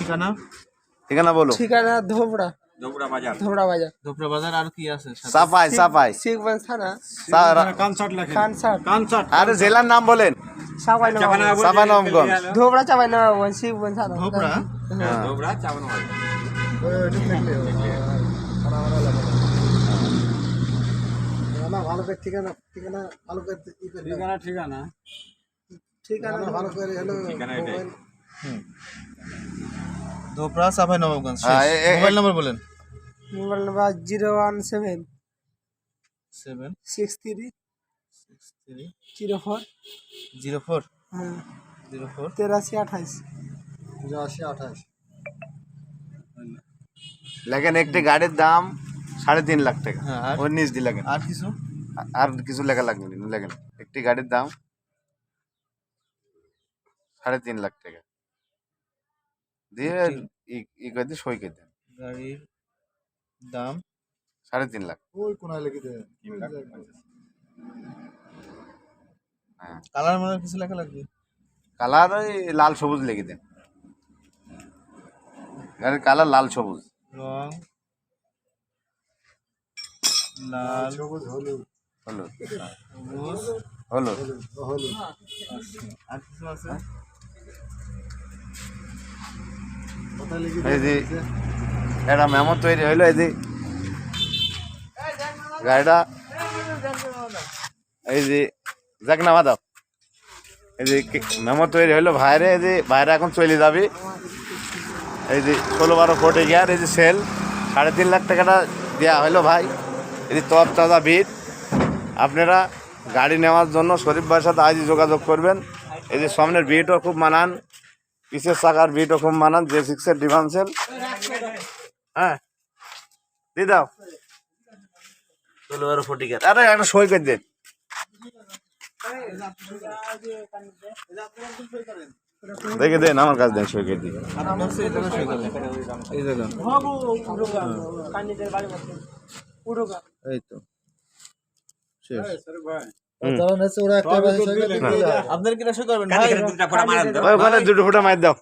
ঠিকানা ঠিকানা বলো। ঠিকানা ধোবড়া বাজার। ধোপড়া বাজার। আর কি আছে সাথে? সাপাই শিখগঞ্জ থানা কানসাট আরে জেলার নাম বলেন। চাঁপাইনবাবগঞ্জ। ধোবড়া চাঁপাইনবাবগঞ্জ শিখগঞ্জ থানা। ধোপড়া। ভালো করে ঠিকানা ভালো করে ঠিকানা ভালো করে হলো ধোপড়া চাঁপাইনবাবগঞ্জ। হ্যাঁ, মোবাইল নাম্বার বলেন। মোবাইল নাম্বার 017 7 63 63 04 04 হ্যাঁ 04 83 28। 82 লেখেন একটি গাড়ির দাম 3.5 লাখ টাকা। হ্যাঁ, আর? ওর নিচ দিয়ে লেখেন। আর কিছু? আর কিছু লেখা লাগবে না, লেখেন একটি গাড়ির দাম 3.5 লাখ টাকা দিয়ে ই করে দিয়ে সই করে দেন। গাড়ির দাম 3.5 লাখ। ওই কোনায় লিখে দে। হ্যাঁ, কালার মানে কিছু লেখা লাগবে? কালার ওই লাল সবুজ লিখে দেন। গাড়ির কালার লাল সবুজ। রং লাল সবুজ হলুদ হলুদ সবুজ। হলুদ হলুদ আর কিছু আছে? কোথায় লিখে এই যে একটা মেমো তৈরি হইলো। এই যে গাড়িটা এই যে যাক না দাও। এই যে মেমো তৈরি হইলো ভাইরে। এই যে ভাইরা এখন চলে যাবে। এই যে 16-12 কোটি গিয়ার। এই যে সেল 3.5 লাখ টাকাটা দেওয়া হইলো ভাই। এই যে টপ তাজা বিট। আপনারা গাড়ি নেওয়ার জন্য শরীফ ভাইয়ের সাথে আজই যোগাযোগ করবেন। এই যে সামনের বিটও খুব মানান, পিছের চাকার বিটও খুব মানান। J6-এর ডিভান্সেল। হ্যাঁ দিয়ে দাও 16-12 কোটি গিয়ার। আরে একটা সই করে দেন। দেখে দেন, আমার কাছে দেন, সই করে দিন। আপনি হচ্ছে এই জায়গায় সই করবেন। এই জায়গা। এই তো শেষ। ওরা একটা আপনার কি সই করবেন ভাই? ওই ওখানে 2 ফুটা মার দাও।